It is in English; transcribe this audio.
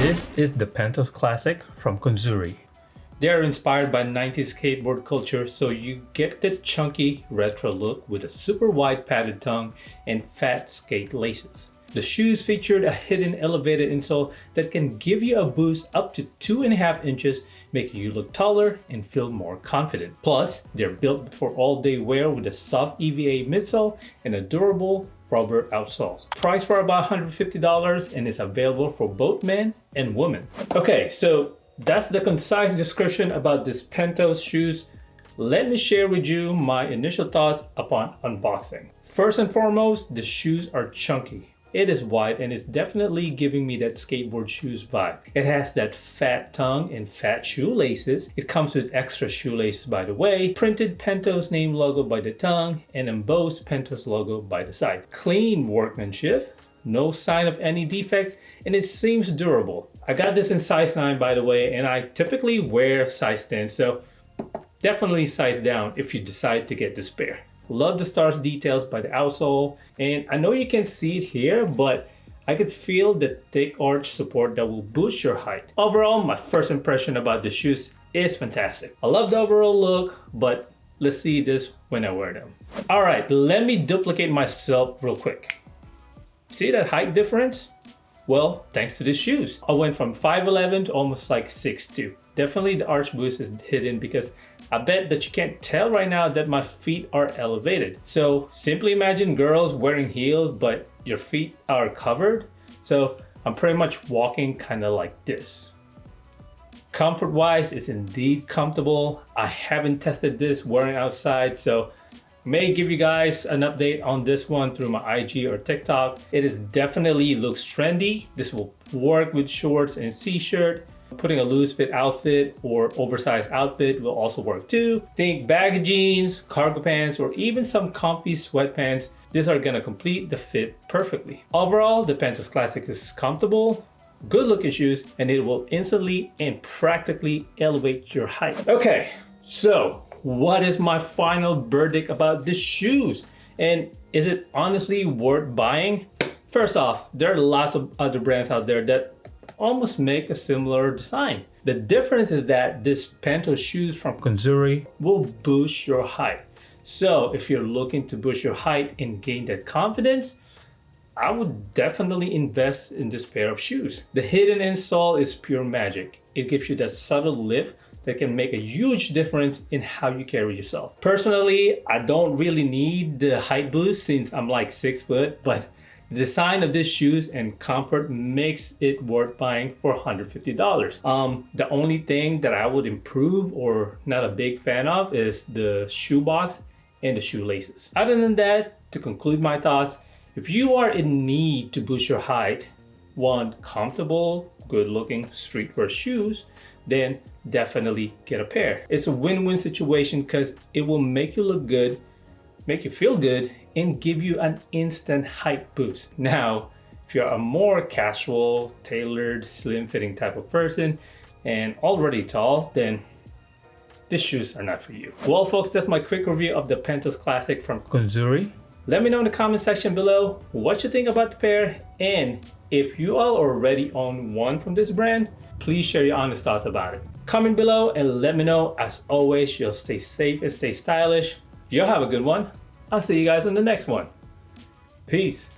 This is the Penthos Classic from Conzuri. They are inspired by 90s skateboard culture, so you get the chunky retro look with a super wide padded tongue and fat skate laces. The shoes featured a hidden elevated insole that can give you a boost up to 2.5 inches, making you look taller and feel more confident. Plus, they're built for all-day wear with a soft EVA midsole and a durable rubber outsole. Priced for about $150 and is available for both men and women. Okay, so that's the concise description about this Penthos shoes. Let me share with you my initial thoughts upon unboxing. First and foremost, the shoes are chunky. It is wide and it's definitely giving me that skateboard shoes vibe. It has that fat tongue and fat shoelaces. It comes with extra shoelaces, by the way, printed Penthos name logo by the tongue and embossed Penthos logo by the side. Clean workmanship, no sign of any defects, and it seems durable. I got this in size 9, by the way, and I typically wear size 10, so definitely size down if you decide to get this pair. Love the stars details by the outsole, and I know you can see it here, but I could feel the thick arch support that will boost your height. Overall, my first impression about the shoes is fantastic. I love the overall look, but let's see this when I wear them. All right, let me duplicate myself real quick. See that height difference? Well, thanks to these shoes. I went from 5'11" to almost like 6'2". Definitely the arch boost is hidden because I bet that you can't tell right now that my feet are elevated. So simply imagine girls wearing heels, but your feet are covered. So I'm pretty much walking kind of like this. Comfort wise, it's indeed comfortable. I haven't tested this wearing outside, so may give you guys an update on this one through my IG or TikTok. It is definitely looks trendy. This will work with shorts and t-shirt. Putting a loose fit outfit or oversized outfit will also work too. Think baggy jeans, cargo pants, or even some comfy sweatpants. These are gonna complete the fit perfectly. Overall, the Penthos Classic is comfortable, good looking shoes, and it will instantly and practically elevate your height. Okay, so what is my final verdict about these shoes? And is it honestly worth buying? First off, there are lots of other brands out there that almost make a similar design. The difference is that this Penthos shoes from Conzuri will boost your height. So if you're looking to boost your height and gain that confidence, I would definitely invest in this pair of shoes. The hidden insole is pure magic. It gives you that subtle lift that can make a huge difference in how you carry yourself. Personally, I don't really need the height boost since I'm like 6 foot, but the design of these shoes and comfort makes it worth buying for $150. The only thing that I would improve or not a big fan of is the shoe box and the shoelaces. Other than that, to conclude my thoughts, if you are in need to boost your height, want comfortable, good-looking streetwear shoes, then definitely get a pair. It's a win-win situation because it will make you look good, make you feel good, and give you an instant height boost. Now, if you're a more casual, tailored, slim-fitting type of person and already tall, then these shoes are not for you. Well, folks, that's my quick review of the Penthos Classic from Conzuri. Let me know in the comment section below what you think about the pair, and if you all already own one from this brand, please share your honest thoughts about it. Comment below and let me know. As always, you'll stay safe and stay stylish. You'll have a good one. I'll see you guys in the next one. Peace.